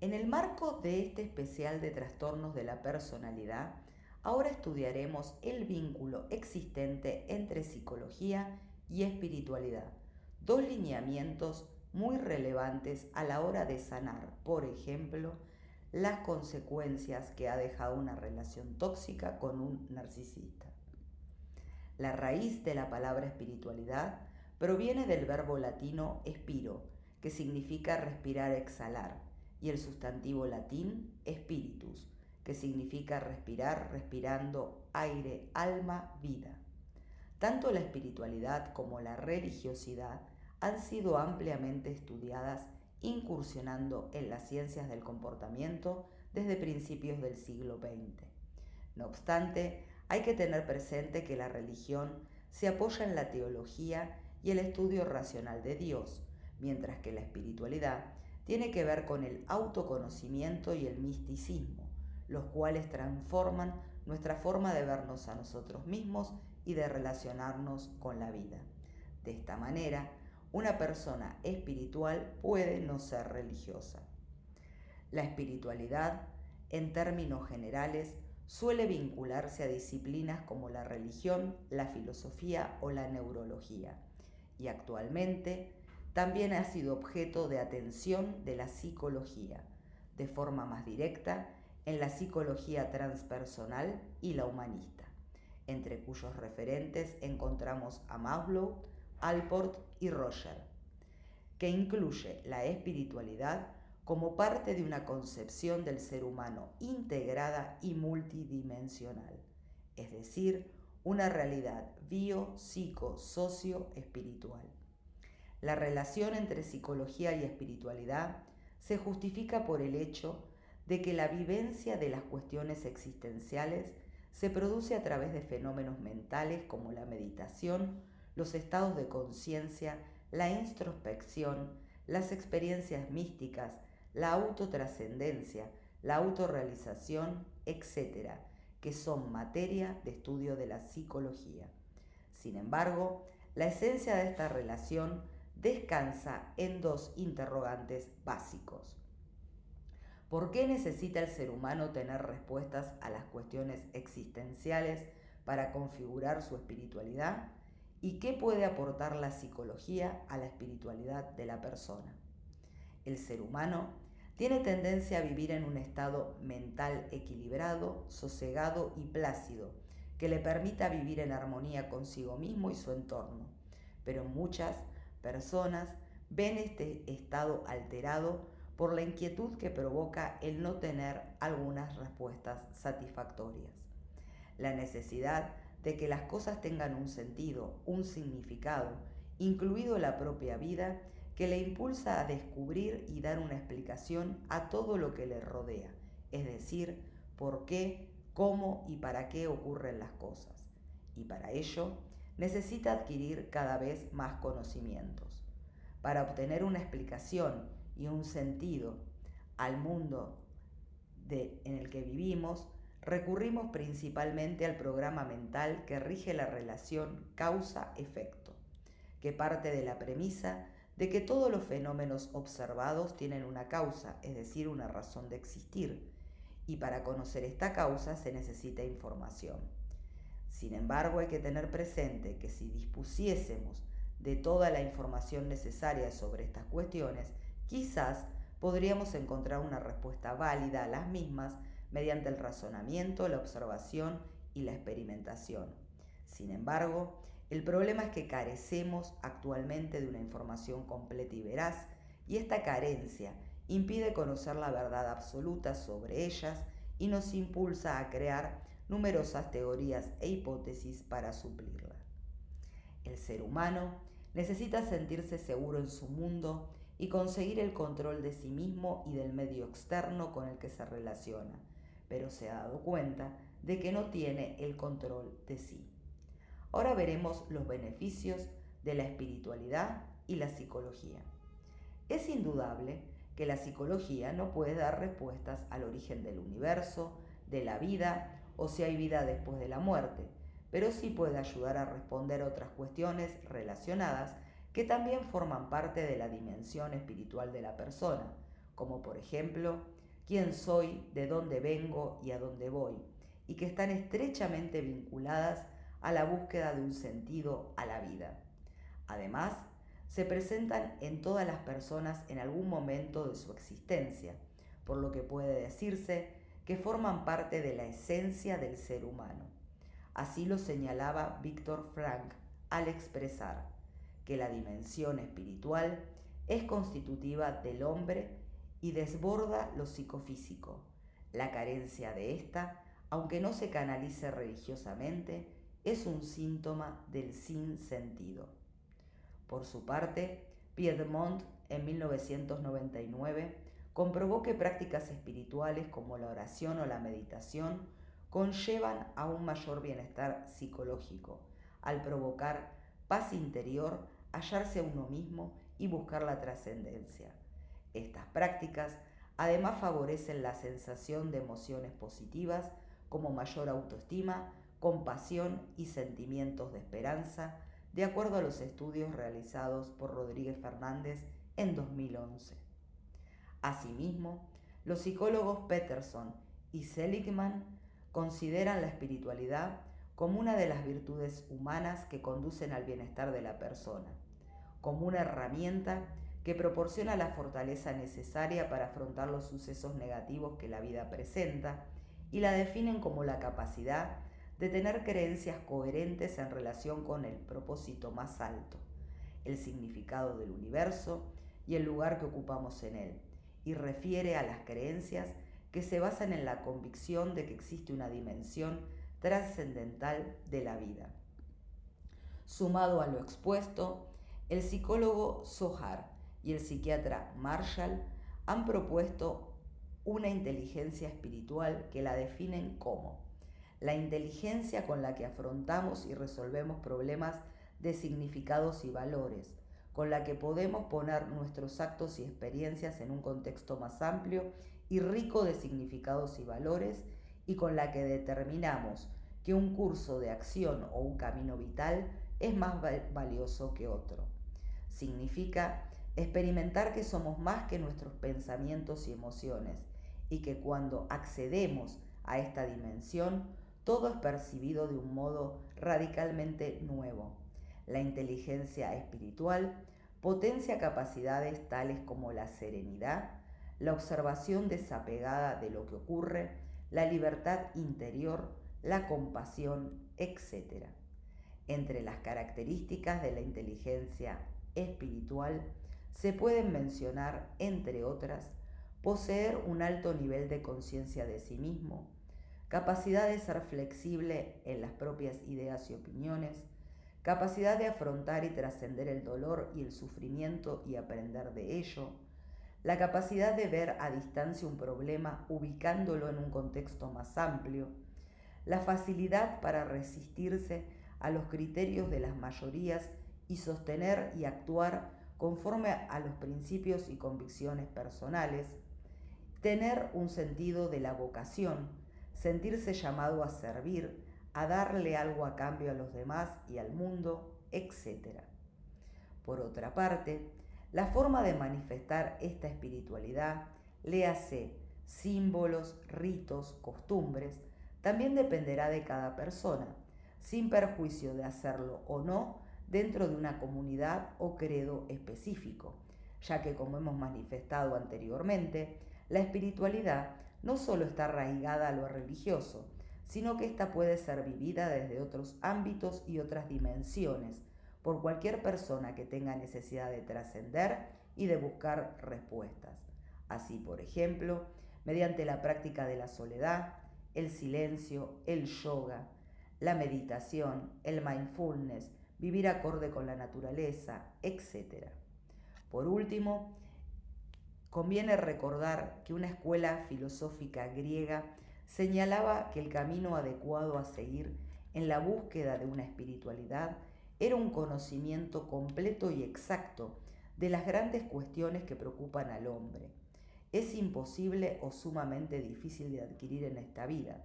En el marco de este especial de trastornos de la personalidad, ahora estudiaremos el vínculo existente entre psicología y espiritualidad, dos lineamientos muy relevantes a la hora de sanar, por ejemplo, las consecuencias que ha dejado una relación tóxica con un narcisista. La raíz de la palabra espiritualidad proviene del verbo latino spiro, que significa respirar, exhalar, y el sustantivo latín spiritus, que significa respirar, respirando, aire, alma, vida. Tanto la espiritualidad como la religiosidad han sido ampliamente estudiadas incursionando en las ciencias del comportamiento desde principios del siglo XX. No obstante, hay que tener presente que la religión se apoya en la teología y el estudio racional de Dios, mientras que la espiritualidad tiene que ver con el autoconocimiento y el misticismo, los cuales transforman nuestra forma de vernos a nosotros mismos y de relacionarnos con la vida. De esta manera, una persona espiritual puede no ser religiosa. La espiritualidad, en términos generales, suele vincularse a disciplinas como la religión, la filosofía o la neurología, y actualmente también ha sido objeto de atención de la psicología, de forma más directa en la psicología transpersonal y la humanista, entre cuyos referentes encontramos a Maslow, Allport y Roger, que incluye la espiritualidad como parte de una concepción del ser humano integrada y multidimensional, es decir, una realidad bio-psico-socio-espiritual. La relación entre psicología y espiritualidad se justifica por el hecho de que la vivencia de las cuestiones existenciales se produce a través de fenómenos mentales como la meditación, los estados de conciencia, la introspección, las experiencias místicas, la autotrascendencia, la autorrealización, etc., que son materia de estudio de la psicología. Sin embargo, la esencia de esta relación descansa en dos interrogantes básicos. ¿Por qué necesita el ser humano tener respuestas a las cuestiones existenciales para configurar su espiritualidad? ¿Y qué puede aportar la psicología a la espiritualidad de la persona? El ser humano tiene tendencia a vivir en un estado mental equilibrado, sosegado y plácido, que le permita vivir en armonía consigo mismo y su entorno. Pero muchas personas ven este estado alterado por la inquietud que provoca el no tener algunas respuestas satisfactorias. La necesidad de que las cosas tengan un sentido, un significado, incluido la propia vida, que le impulsa a descubrir y dar una explicación a todo lo que le rodea, es decir, por qué, cómo y para qué ocurren las cosas. Y para ello necesita adquirir cada vez más conocimientos. Para obtener una explicación y un sentido al mundo en el que vivimos, recurrimos principalmente al programa mental que rige la relación causa-efecto, que parte de la premisa de que todos los fenómenos observados tienen una causa, es decir, una razón de existir, y para conocer esta causa se necesita información. Sin embargo, hay que tener presente que si dispusiésemos de toda la información necesaria sobre estas cuestiones, quizás podríamos encontrar una respuesta válida a las mismas mediante el razonamiento, la observación y la experimentación. Sin embargo, el problema es que carecemos actualmente de una información completa y veraz, y esta carencia impide conocer la verdad absoluta sobre ellas y nos impulsa a crear numerosas teorías e hipótesis para suplirla. El ser humano necesita sentirse seguro en su mundo y conseguir el control de sí mismo y del medio externo con el que se relaciona, pero se ha dado cuenta de que no tiene el control de sí. Ahora veremos los beneficios de la espiritualidad y la psicología. Es indudable que la psicología no puede dar respuestas al origen del universo, de la vida o si hay vida después de la muerte, pero sí puede ayudar a responder a otras cuestiones relacionadas que también forman parte de la dimensión espiritual de la persona, como por ejemplo, quién soy, de dónde vengo y a dónde voy, y que están estrechamente vinculadas a la búsqueda de un sentido a la vida. Además, se presentan en todas las personas en algún momento de su existencia, por lo que puede decirse que forman parte de la esencia del ser humano. Así lo señalaba Viktor Frankl al expresar que la dimensión espiritual es constitutiva del hombre y desborda lo psicofísico. La carencia de ésta, aunque no se canalice religiosamente, es un síntoma del sinsentido. Por su parte, Piedmont, en 1999, comprobó que prácticas espirituales como la oración o la meditación conllevan a un mayor bienestar psicológico, al provocar paz interior, hallarse a uno mismo y buscar la trascendencia. Estas prácticas además favorecen la sensación de emociones positivas como mayor autoestima, compasión y sentimientos de esperanza, de acuerdo a los estudios realizados por Rodríguez Fernández en 2011. Asimismo, los psicólogos Peterson y Seligman consideran la espiritualidad como una de las virtudes humanas que conducen al bienestar de la persona, como una herramienta que proporciona la fortaleza necesaria para afrontar los sucesos negativos que la vida presenta, y la definen como la capacidad de tener creencias coherentes en relación con el propósito más alto, el significado del universo y el lugar que ocupamos en él, y refiere a las creencias que se basan en la convicción de que existe una dimensión trascendental de la vida. Sumado a lo expuesto, el psicólogo Zohar y el psiquiatra Marshall han propuesto una inteligencia espiritual que la definen como la inteligencia con la que afrontamos y resolvemos problemas de significados y valores, con la que podemos poner nuestros actos y experiencias en un contexto más amplio y rico de significados y valores, y con la que determinamos que un curso de acción o un camino vital es más valioso que otro. Significa experimentar que somos más que nuestros pensamientos y emociones, y que cuando accedemos a esta dimensión, todo es percibido de un modo radicalmente nuevo. La inteligencia espiritual potencia capacidades tales como la serenidad, la observación desapegada de lo que ocurre, la libertad interior, la compasión, etc. Entre las características de la inteligencia espiritual se pueden mencionar, entre otras, poseer un alto nivel de conciencia de sí mismo, capacidad de ser flexible en las propias ideas y opiniones, capacidad de afrontar y trascender el dolor y el sufrimiento y aprender de ello, la capacidad de ver a distancia un problema ubicándolo en un contexto más amplio, la facilidad para resistirse a los criterios de las mayorías y sostener y actuar conforme a los principios y convicciones personales, tener un sentido de la vocación, sentirse llamado a servir, a darle algo a cambio a los demás y al mundo, etc. Por otra parte, la forma de manifestar esta espiritualidad, léase símbolos, ritos, costumbres, también dependerá de cada persona, sin perjuicio de hacerlo o no dentro de una comunidad o credo específico, ya que, como hemos manifestado anteriormente, la espiritualidad no solo está arraigada a lo religioso, sino que ésta puede ser vivida desde otros ámbitos y otras dimensiones, por cualquier persona que tenga necesidad de trascender y de buscar respuestas. Así, por ejemplo, mediante la práctica de la soledad, el silencio, el yoga, la meditación, el mindfulness, vivir acorde con la naturaleza, etc. Por último, conviene recordar que una escuela filosófica griega señalaba que el camino adecuado a seguir en la búsqueda de una espiritualidad era un conocimiento completo y exacto de las grandes cuestiones que preocupan al hombre. Es imposible o sumamente difícil de adquirir en esta vida,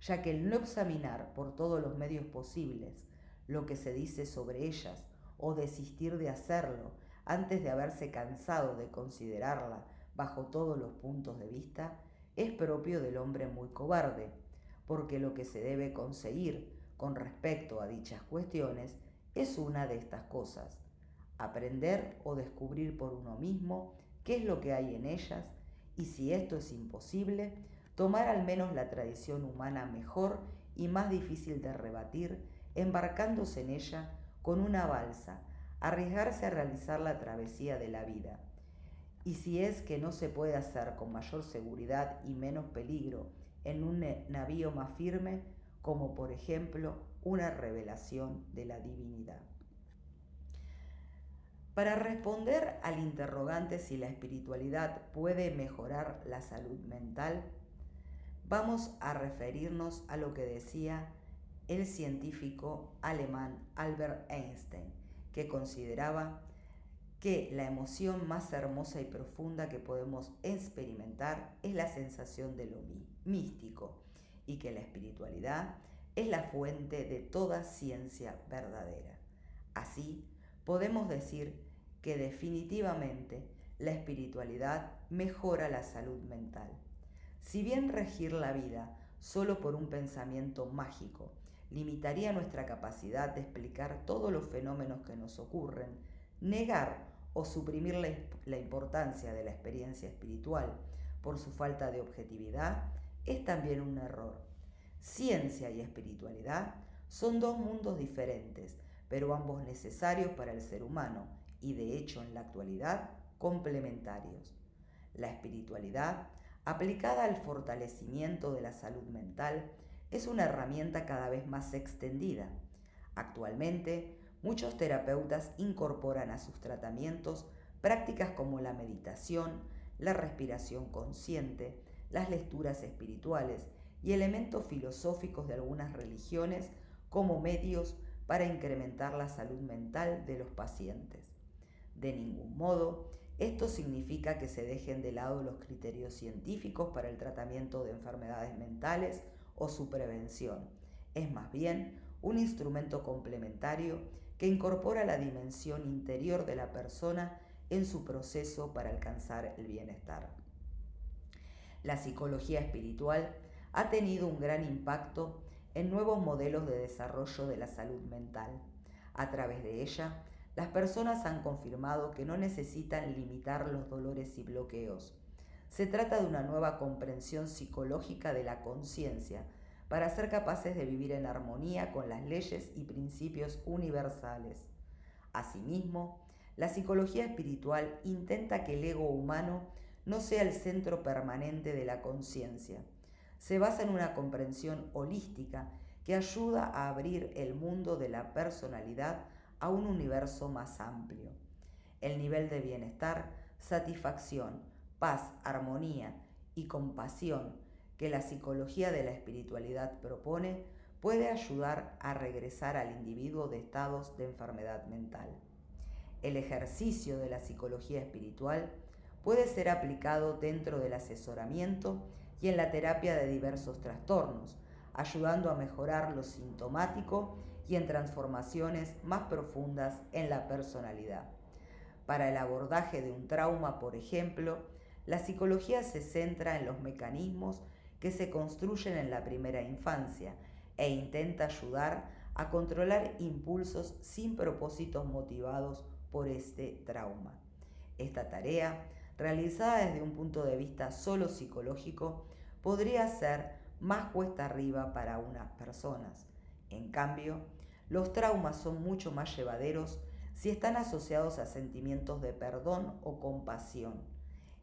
ya que el no examinar por todos los medios posibles lo que se dice sobre ellas o desistir de hacerlo antes de haberse cansado de considerarla bajo todos los puntos de vista, es propio del hombre muy cobarde, porque lo que se debe conseguir con respecto a dichas cuestiones es una de estas cosas: aprender o descubrir por uno mismo qué es lo que hay en ellas, y si esto es imposible, tomar al menos la tradición humana mejor y más difícil de rebatir, embarcándose en ella con una balsa, arriesgarse a realizar la travesía de la vida. Y si es que no se puede hacer con mayor seguridad y menos peligro en un navío más firme, como por ejemplo una revelación de la divinidad. Para responder al interrogante si la espiritualidad puede mejorar la salud mental, vamos a referirnos a lo que decía el científico alemán Albert Einstein, que consideraba que la emoción más hermosa y profunda que podemos experimentar es la sensación de lo místico, y que la espiritualidad es la fuente de toda ciencia verdadera. Así, podemos decir que definitivamente la espiritualidad mejora la salud mental. Si bien regir la vida solo por un pensamiento mágico limitaría nuestra capacidad de explicar todos los fenómenos que nos ocurren, negar o suprimir la importancia de la experiencia espiritual por su falta de objetividad es también un error. Ciencia y espiritualidad son dos mundos diferentes, pero ambos necesarios para el ser humano y de hecho en la actualidad complementarios. La espiritualidad, aplicada al fortalecimiento de la salud mental, es una herramienta cada vez más extendida. Actualmente, muchos terapeutas incorporan a sus tratamientos prácticas como la meditación, la respiración consciente, las lecturas espirituales y elementos filosóficos de algunas religiones como medios para incrementar la salud mental de los pacientes. De ningún modo, esto significa que se dejen de lado los criterios científicos para el tratamiento de enfermedades mentales o su prevención. Es más bien un instrumento complementario que incorpora la dimensión interior de la persona en su proceso para alcanzar el bienestar. La psicología espiritual ha tenido un gran impacto en nuevos modelos de desarrollo de la salud mental. A través de ella, las personas han confirmado que no necesitan limitar los dolores y bloqueos. Se trata de una nueva comprensión psicológica de la conciencia para ser capaces de vivir en armonía con las leyes y principios universales. Asimismo, la psicología espiritual intenta que el ego humano no sea el centro permanente de la conciencia. Se basa en una comprensión holística que ayuda a abrir el mundo de la personalidad a un universo más amplio. El nivel de bienestar, satisfacción, paz, armonía y compasión que la psicología de la espiritualidad propone puede ayudar a regresar al individuo de estados de enfermedad mental. El ejercicio de la psicología espiritual puede ser aplicado dentro del asesoramiento y en la terapia de diversos trastornos, ayudando a mejorar lo sintomático y en transformaciones más profundas en la personalidad. Para el abordaje de un trauma, por ejemplo, la psicología se centra en los mecanismos que se construyen en la primera infancia e intenta ayudar a controlar impulsos sin propósitos motivados por este trauma. Esta tarea, realizada desde un punto de vista solo psicológico, podría ser más cuesta arriba para unas personas. En cambio, los traumas son mucho más llevaderos si están asociados a sentimientos de perdón o compasión.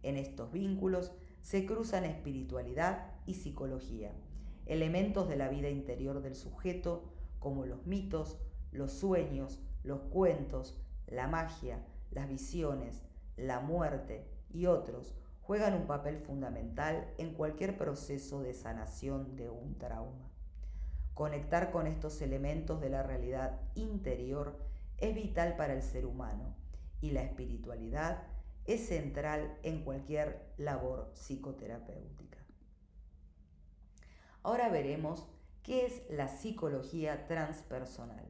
En estos vínculos se cruzan espiritualidad y psicología, elementos de la vida interior del sujeto como los mitos, los sueños, los cuentos, la magia, las visiones, la muerte y otros juegan un papel fundamental en cualquier proceso de sanación de un trauma. Conectar con estos elementos de la realidad interior es vital para el ser humano y la espiritualidad es central en cualquier labor psicoterapéutica. Ahora veremos qué es la psicología transpersonal.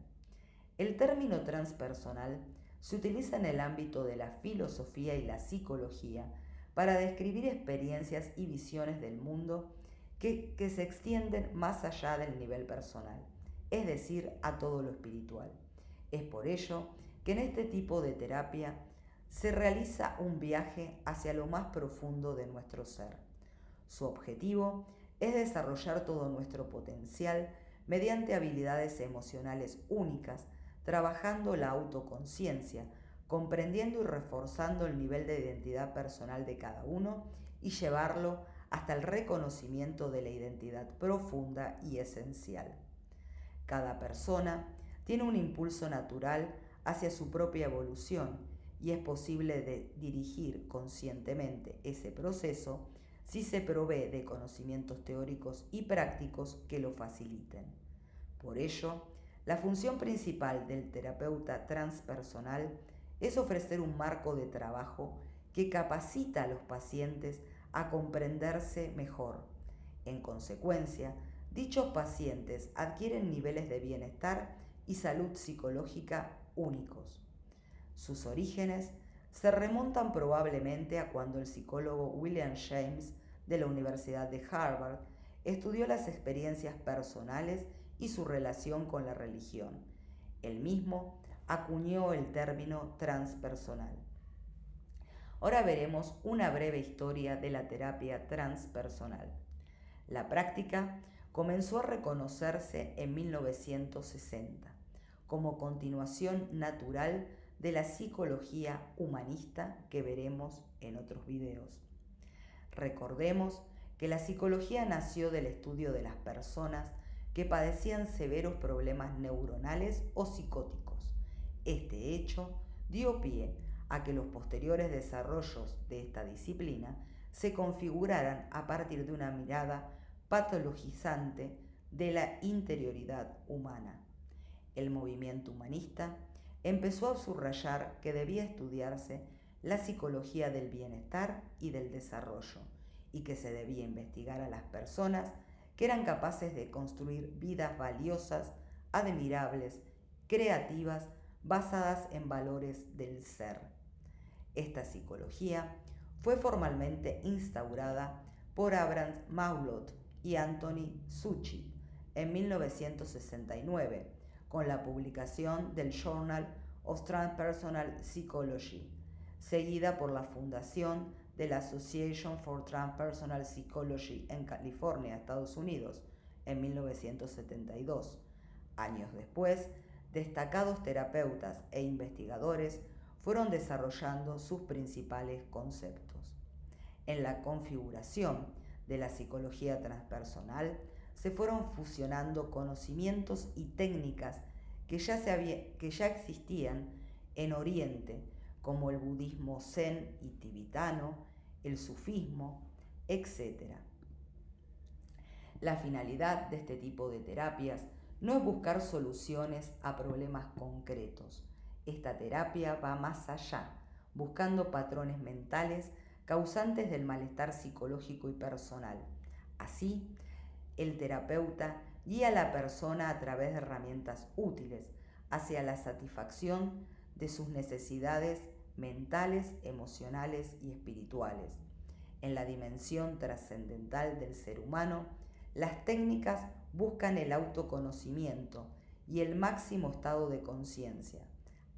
El término transpersonal se utiliza en el ámbito de la filosofía y la psicología para describir experiencias y visiones del mundo que se extienden más allá del nivel personal, es decir, a todo lo espiritual. Es por ello que en este tipo de terapia se realiza un viaje hacia lo más profundo de nuestro ser. Su objetivo es desarrollar todo nuestro potencial mediante habilidades emocionales únicas, trabajando la autoconciencia, comprendiendo y reforzando el nivel de identidad personal de cada uno y llevarlo hasta el reconocimiento de la identidad profunda y esencial. Cada persona tiene un impulso natural hacia su propia evolución y es posible dirigir conscientemente ese proceso si se provee de conocimientos teóricos y prácticos que lo faciliten. Por ello, la función principal del terapeuta transpersonal es ofrecer un marco de trabajo que capacita a los pacientes a comprenderse mejor. En consecuencia, dichos pacientes adquieren niveles de bienestar y salud psicológica únicos. Sus orígenes se remontan probablemente a cuando el psicólogo William James de la Universidad de Harvard estudió las experiencias personales y su relación con la religión. Él mismo acuñó el término transpersonal. Ahora veremos una breve historia de la terapia transpersonal. La práctica comenzó a reconocerse en 1960 como continuación natural de la psicología humanista que veremos en otros videos. Recordemos que la psicología nació del estudio de las personas que padecían severos problemas neuronales o psicóticos. Este hecho dio pie a que los posteriores desarrollos de esta disciplina se configuraran a partir de una mirada patologizante de la interioridad humana. El movimiento humanista empezó a subrayar que debía estudiarse la psicología del bienestar y del desarrollo, y que se debía investigar a las personas que eran capaces de construir vidas valiosas, admirables, creativas, basadas en valores del ser. Esta psicología fue formalmente instaurada por Abraham Maslow y Anthony Suchit en 1969, con la publicación del Journal of Transpersonal Psychology, seguida por la fundación de la Association for Transpersonal Psychology en California, Estados Unidos, en 1972. Años después, destacados terapeutas e investigadores fueron desarrollando sus principales conceptos. En la configuración de la psicología transpersonal se fueron fusionando conocimientos y técnicas que ya existían en Oriente, como el budismo zen y tibetano, el sufismo, etc. La finalidad de este tipo de terapias no es buscar soluciones a problemas concretos. Esta terapia va más allá, buscando patrones mentales causantes del malestar psicológico y personal. Así, el terapeuta guía a la persona a través de herramientas útiles hacia la satisfacción de sus necesidades mentales, emocionales y espirituales. En la dimensión trascendental del ser humano, las técnicas buscan el autoconocimiento y el máximo estado de conciencia.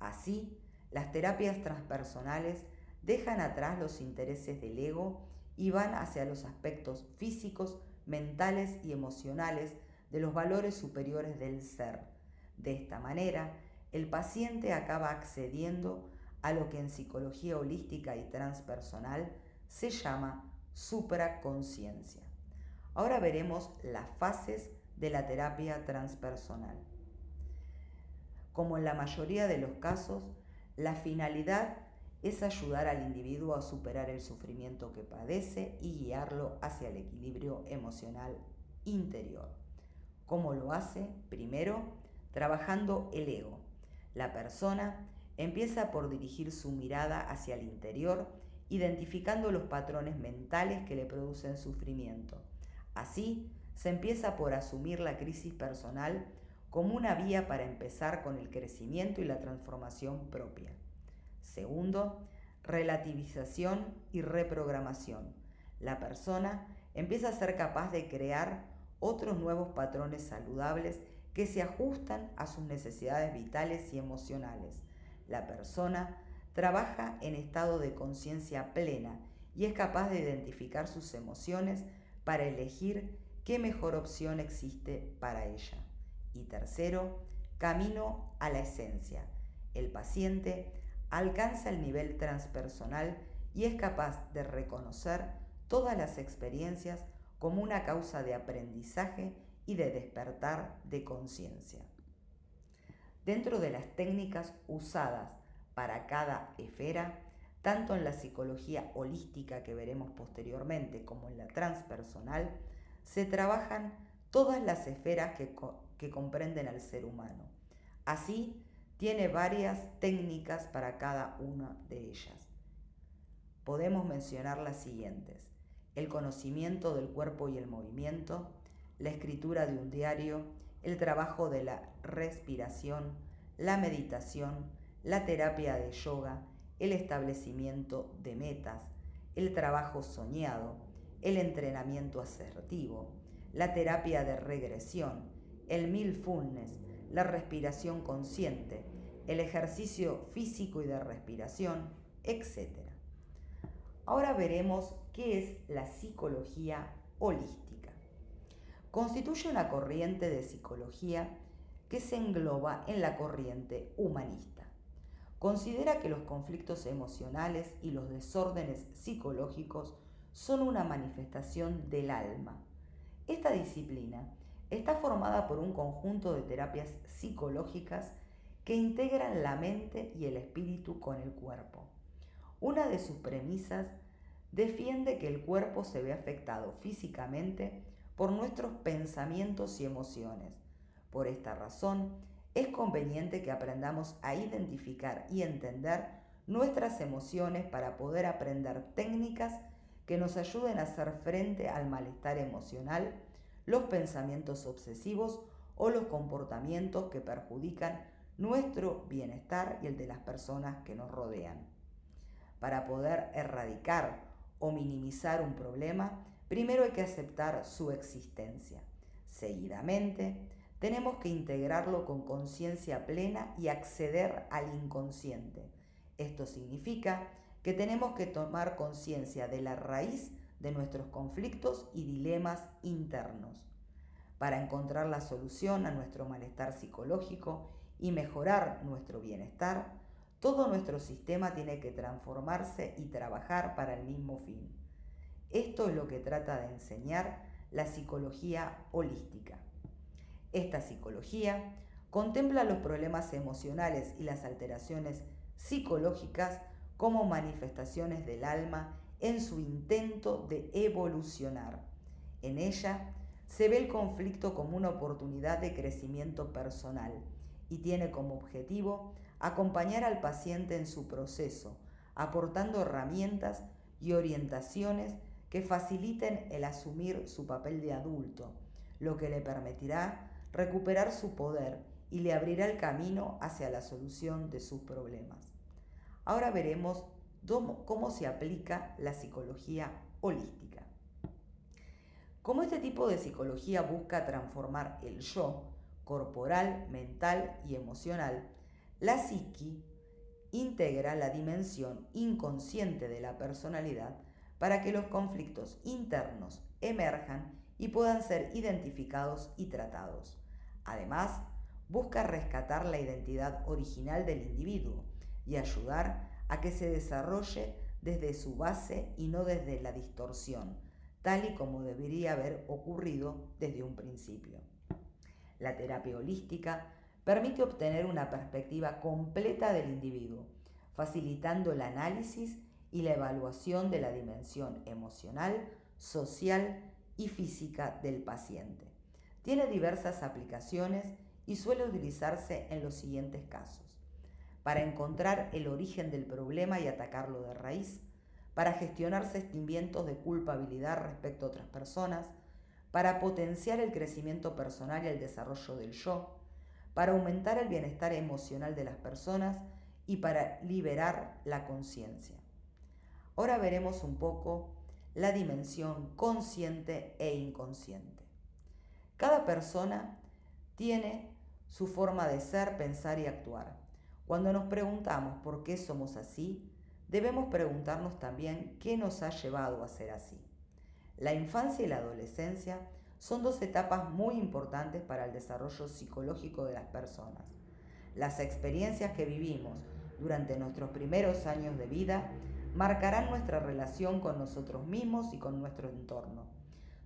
Así, las terapias transpersonales dejan atrás los intereses del ego y van hacia los aspectos físicos, mentales y emocionales de los valores superiores del ser. De esta manera, el paciente acaba accediendo a lo que en psicología holística y transpersonal se llama supraconciencia. Ahora veremos las fases de la terapia transpersonal. Como en la mayoría de los casos, la finalidad es ayudar al individuo a superar el sufrimiento que padece y guiarlo hacia el equilibrio emocional interior. ¿Cómo lo hace? Primero, trabajando el ego. La persona empieza por dirigir su mirada hacia el interior, identificando los patrones mentales que le producen sufrimiento. Así, se empieza por asumir la crisis personal como una vía para empezar con el crecimiento y la transformación propia. Segundo, relativización y reprogramación. La persona empieza a ser capaz de crear otros nuevos patrones saludables que se ajustan a sus necesidades vitales y emocionales. La persona trabaja en estado de conciencia plena y es capaz de identificar sus emociones para elegir qué mejor opción existe para ella. Y tercero, camino a la esencia. El paciente alcanza el nivel transpersonal y es capaz de reconocer todas las experiencias como una causa de aprendizaje y de despertar de conciencia. Dentro de las técnicas usadas para cada esfera, tanto en la psicología holística que veremos posteriormente como en la transpersonal, se trabajan todas las esferas que comprenden al ser humano. Así, tiene varias técnicas para cada una de ellas. Podemos mencionar las siguientes: el conocimiento del cuerpo y el movimiento, la escritura de un diario, el trabajo de la respiración, la meditación, la terapia de yoga, el establecimiento de metas, el trabajo soñado, el entrenamiento asertivo, la terapia de regresión, el mindfulness, la respiración consciente, el ejercicio físico y de respiración, etc. Ahora veremos qué es la psicología holística. Constituye una corriente de psicología que se engloba en la corriente humanista. Considera que los conflictos emocionales y los desórdenes psicológicos son una manifestación del alma. Esta disciplina está formada por un conjunto de terapias psicológicas que integran la mente y el espíritu con el cuerpo. Una de sus premisas defiende que el cuerpo se ve afectado físicamente por nuestros pensamientos y emociones. Por esta razón, es conveniente que aprendamos a identificar y entender nuestras emociones para poder aprender técnicas que nos ayuden a hacer frente al malestar emocional, los pensamientos obsesivos o los comportamientos que perjudican nuestro bienestar y el de las personas que nos rodean. Para poder erradicar o minimizar un problema, primero hay que aceptar su existencia. Seguidamente, tenemos que integrarlo con conciencia plena y acceder al inconsciente. Esto significa que tenemos que tomar conciencia de la raíz de nuestros conflictos y dilemas internos. Para encontrar la solución a nuestro malestar psicológico y mejorar nuestro bienestar, todo nuestro sistema tiene que transformarse y trabajar para el mismo fin. Esto es lo que trata de enseñar la psicología holística. Esta psicología contempla los problemas emocionales y las alteraciones psicológicas como manifestaciones del alma en su intento de evolucionar. En ella se ve el conflicto como una oportunidad de crecimiento personal y tiene como objetivo acompañar al paciente en su proceso, aportando herramientas y orientaciones que faciliten el asumir su papel de adulto, lo que le permitirá recuperar su poder y le abrirá el camino hacia la solución de sus problemas. Ahora veremos cómo se aplica la psicología holística. Como este tipo de psicología busca transformar el yo, corporal, mental y emocional, la psiqui integra la dimensión inconsciente de la personalidad para que los conflictos internos emerjan y puedan ser identificados y tratados. Además, busca rescatar la identidad original del individuo y ayudar a que se desarrolle desde su base y no desde la distorsión, tal y como debería haber ocurrido desde un principio. La terapia holística permite obtener una perspectiva completa del individuo, facilitando el análisis y la evaluación de la dimensión emocional, social y física del paciente. Tiene diversas aplicaciones y suele utilizarse en los siguientes casos: para encontrar el origen del problema y atacarlo de raíz, para gestionar sentimientos de culpabilidad respecto a otras personas, para potenciar el crecimiento personal y el desarrollo del yo, para aumentar el bienestar emocional de las personas y para liberar la conciencia. Ahora veremos un poco la dimensión consciente e inconsciente. Cada persona tiene su forma de ser, pensar y actuar. Cuando nos preguntamos por qué somos así, debemos preguntarnos también qué nos ha llevado a ser así. La infancia y la adolescencia son dos etapas muy importantes para el desarrollo psicológico de las personas. Las experiencias que vivimos durante nuestros primeros años de vida marcarán nuestra relación con nosotros mismos y con nuestro entorno.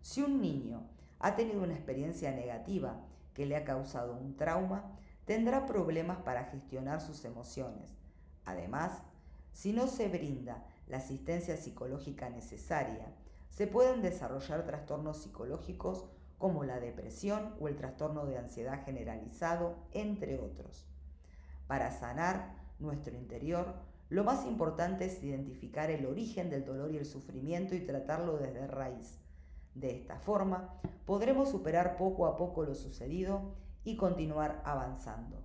Si un niño ha tenido una experiencia negativa que le ha causado un trauma, tendrá problemas para gestionar sus emociones. Además, si no se brinda la asistencia psicológica necesaria, se pueden desarrollar trastornos psicológicos como la depresión o el trastorno de ansiedad generalizado, entre otros. Para sanar nuestro interior, lo más importante es identificar el origen del dolor y el sufrimiento y tratarlo desde raíz. De esta forma, podremos superar poco a poco lo sucedido y continuar avanzando.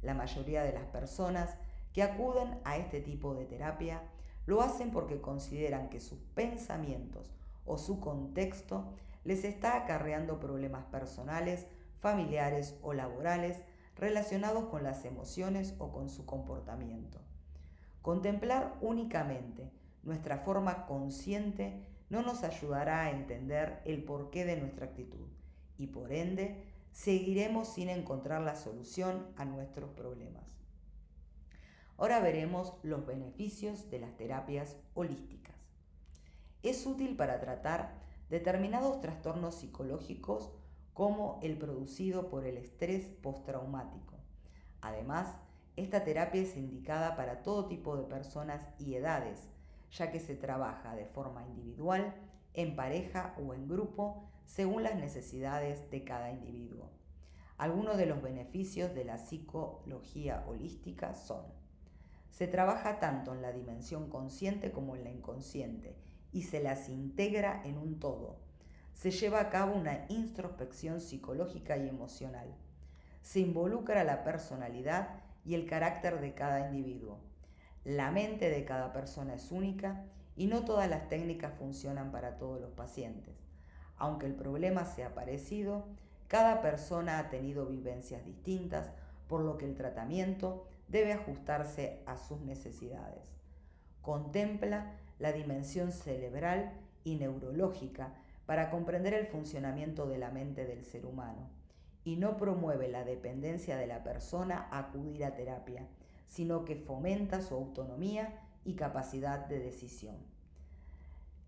La mayoría de las personas que acuden a este tipo de terapia lo hacen porque consideran que sus pensamientos o su contexto les está acarreando problemas personales, familiares o laborales relacionados con las emociones o con su comportamiento. Contemplar únicamente nuestra forma consciente no nos ayudará a entender el porqué de nuestra actitud y por ende seguiremos sin encontrar la solución a nuestros problemas. Ahora veremos los beneficios de las terapias holísticas. Es útil para tratar determinados trastornos psicológicos como el producido por el estrés postraumático. Además, esta terapia es indicada para todo tipo de personas y edades, ya que se trabaja de forma individual, en pareja o en grupo, según las necesidades de cada individuo. Algunos de los beneficios de la psicología holística son: se trabaja tanto en la dimensión consciente como en la inconsciente y se las integra en un todo. Se lleva a cabo una introspección psicológica y emocional. Se involucra la personalidad y el carácter de cada individuo. La mente de cada persona es única y no todas las técnicas funcionan para todos los pacientes. Aunque el problema sea parecido, cada persona ha tenido vivencias distintas, por lo que el tratamiento debe ajustarse a sus necesidades. Contempla la dimensión cerebral y neurológica para comprender el funcionamiento de la mente del ser humano y no promueve la dependencia de la persona a acudir a terapia, sino que fomenta su autonomía y capacidad de decisión.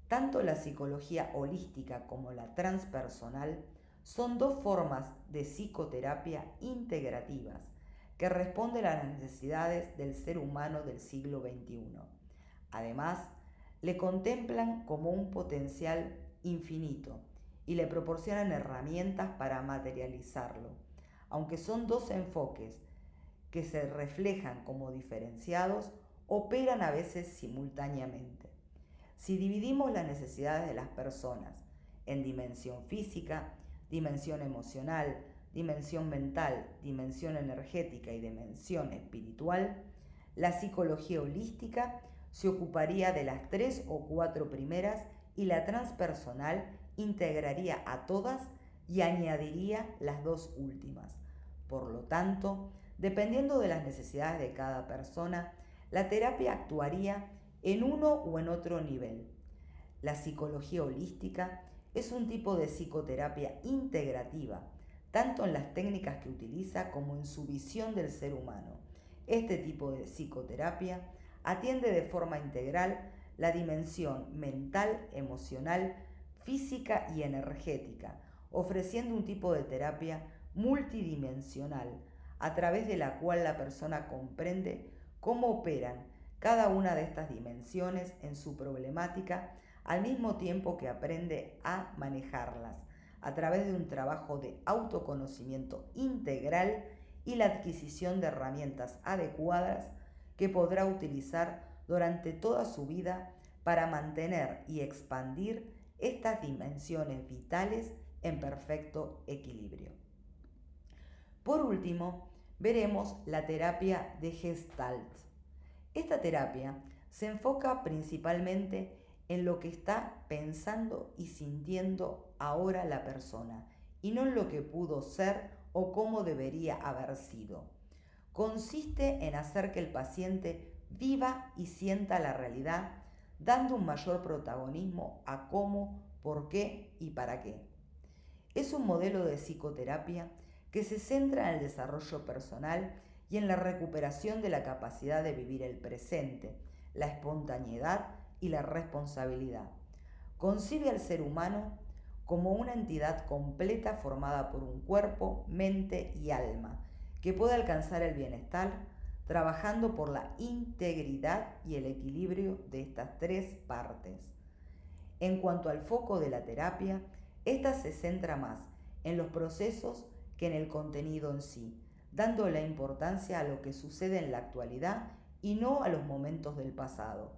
Tanto la psicología holística como la transpersonal son dos formas de psicoterapia integrativas que responden a las necesidades del ser humano del siglo XXI. Además, le contemplan como un potencial infinito y le proporcionan herramientas para materializarlo, aunque son dos enfoques que se reflejan como diferenciados, operan a veces simultáneamente. Si dividimos las necesidades de las personas en dimensión física, dimensión emocional, dimensión mental, dimensión energética y dimensión espiritual, la psicología holística se ocuparía de las 3 o 4 primeras y la transpersonal integraría a todas y añadiría las 2 últimas. Por lo tanto, dependiendo de las necesidades de cada persona, la terapia actuaría en uno o en otro nivel. La psicología holística es un tipo de psicoterapia integrativa, tanto en las técnicas que utiliza como en su visión del ser humano. Este tipo de psicoterapia atiende de forma integral la dimensión mental, emocional, física y energética, ofreciendo un tipo de terapia multidimensional, a través de la cual la persona comprende cómo operan cada una de estas dimensiones en su problemática, al mismo tiempo que aprende a manejarlas, a través de un trabajo de autoconocimiento integral y la adquisición de herramientas adecuadas que podrá utilizar durante toda su vida para mantener y expandir estas dimensiones vitales en perfecto equilibrio. Por último, veremos la terapia de Gestalt. Esta terapia se enfoca principalmente en lo que está pensando y sintiendo ahora la persona, y no en lo que pudo ser o cómo debería haber sido. Consiste en hacer que el paciente viva y sienta la realidad, dando un mayor protagonismo a cómo, por qué y para qué. Es un modelo de psicoterapia que se centra en el desarrollo personal y en la recuperación de la capacidad de vivir el presente, la espontaneidad y la responsabilidad. Concibe al ser humano como una entidad completa formada por un cuerpo, mente y alma, que puede alcanzar el bienestar trabajando por la integridad y el equilibrio de estas tres partes. En cuanto al foco de la terapia, esta se centra más en los procesos que en el contenido en sí, dando la importancia a lo que sucede en la actualidad y no a los momentos del pasado.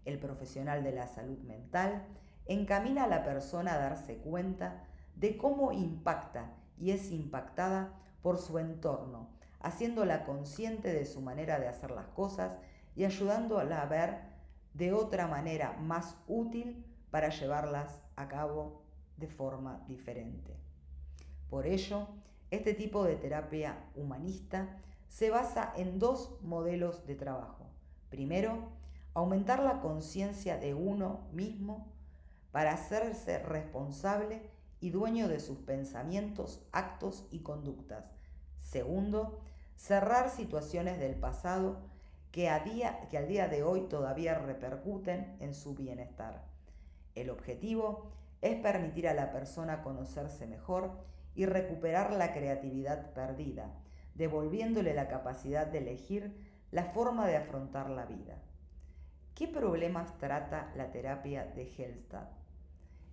El profesional de la salud mental encamina a la persona a darse cuenta de cómo impacta y es impactada por su entorno, haciéndola consciente de su manera de hacer las cosas y ayudándola a ver de otra manera más útil para llevarlas a cabo de forma diferente. Por ello, este tipo de terapia humanista se basa en dos modelos de trabajo. Primero, aumentar la conciencia de uno mismo para hacerse responsable y dueño de sus pensamientos, actos y conductas. Segundo, cerrar situaciones del pasado que al día de hoy todavía repercuten en su bienestar. El objetivo es permitir a la persona conocerse mejor y recuperar la creatividad perdida, devolviéndole la capacidad de elegir la forma de afrontar la vida. ¿Qué problemas trata la terapia de Hellstad?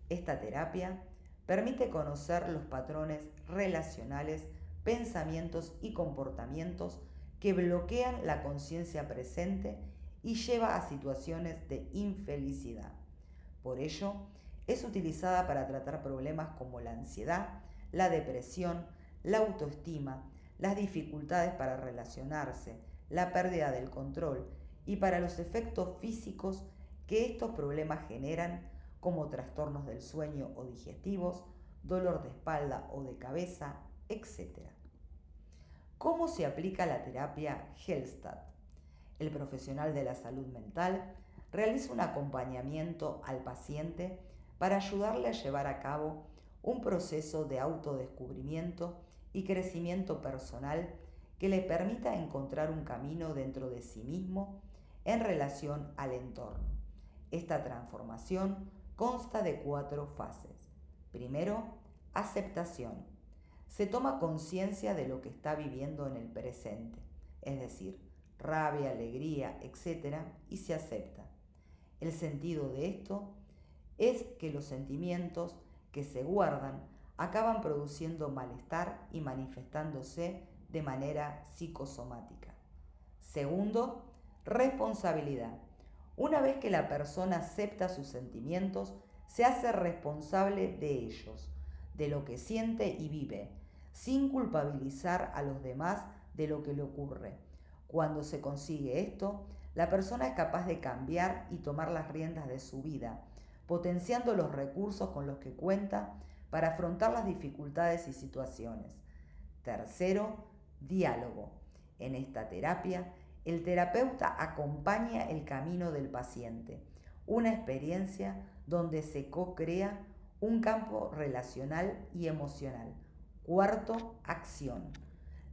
Esta terapia permite conocer los patrones relacionales, pensamientos y comportamientos que bloquean la conciencia presente y lleva a situaciones de infelicidad. Por ello, es utilizada para tratar problemas como la ansiedad, la depresión, la autoestima, las dificultades para relacionarse, la pérdida del control y para los efectos físicos que estos problemas generan, como trastornos del sueño o digestivos, dolor de espalda o de cabeza, etc. ¿Cómo se aplica la terapia Hellstad? El profesional de la salud mental realiza un acompañamiento al paciente para ayudarle a llevar a cabo un proceso de autodescubrimiento y crecimiento personal que le permita encontrar un camino dentro de sí mismo en relación al entorno. Esta transformación consta de 4 fases. Primero, aceptación. Se toma conciencia de lo que está viviendo en el presente, es decir, rabia, alegría, etc., y se acepta. El sentido de esto es que los sentimientos que se guardan acaban produciendo malestar y manifestándose de manera psicosomática. Segundo, responsabilidad. Una vez que la persona acepta sus sentimientos, se hace responsable de ellos, de lo que siente y vive, sin culpabilizar a los demás de lo que le ocurre. Cuando se consigue esto, la persona es capaz de cambiar y tomar las riendas de su vida, potenciando los recursos con los que cuenta para afrontar las dificultades y situaciones. Tercero, diálogo. En esta terapia, el terapeuta acompaña el camino del paciente, una experiencia donde se co-crea un campo relacional y emocional. Cuarto, acción.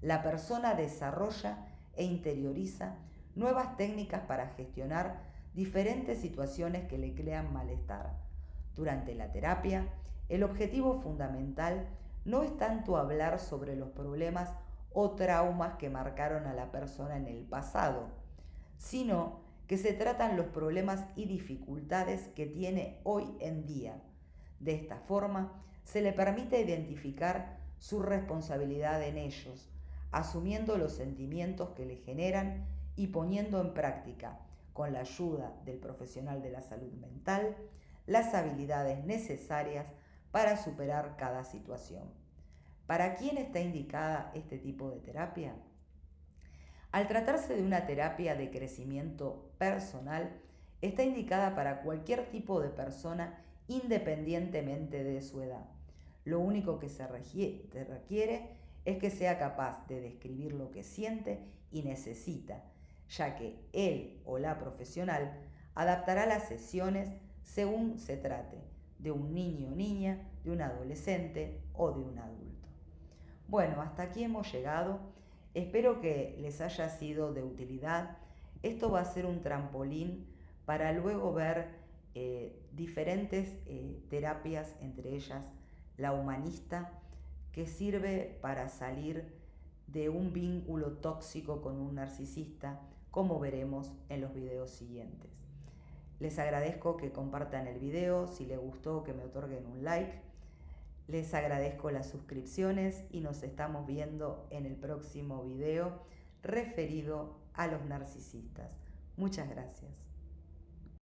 La persona desarrolla e interioriza nuevas técnicas para gestionar diferentes situaciones que le crean malestar. Durante la terapia, el objetivo fundamental no es tanto hablar sobre los problemas o traumas que marcaron a la persona en el pasado, sino que se tratan los problemas y dificultades que tiene hoy en día. De esta forma, se le permite identificar su responsabilidad en ellos, asumiendo los sentimientos que le generan y poniendo en práctica, con la ayuda del profesional de la salud mental, las habilidades necesarias para superar cada situación. ¿Para quién está indicada este tipo de terapia? Al tratarse de una terapia de crecimiento personal, Está indicada para cualquier tipo de persona independientemente de su edad. Lo único que se requiere es que sea capaz de describir lo que siente y necesita, ya que él o la profesional adaptará las sesiones según se trate, de un niño o niña, de un adolescente o de un adulto. Bueno, hasta aquí hemos llegado. Espero que les haya sido de utilidad. Esto va a ser un trampolín para luego ver diferentes terapias, entre ellas la humanista, que sirve para salir de un vínculo tóxico con un narcisista, como veremos en los videos siguientes. Les agradezco que compartan el video, si les gustó que me otorguen un like. Les agradezco las suscripciones y nos estamos viendo en el próximo video referido a los narcisistas. Muchas gracias.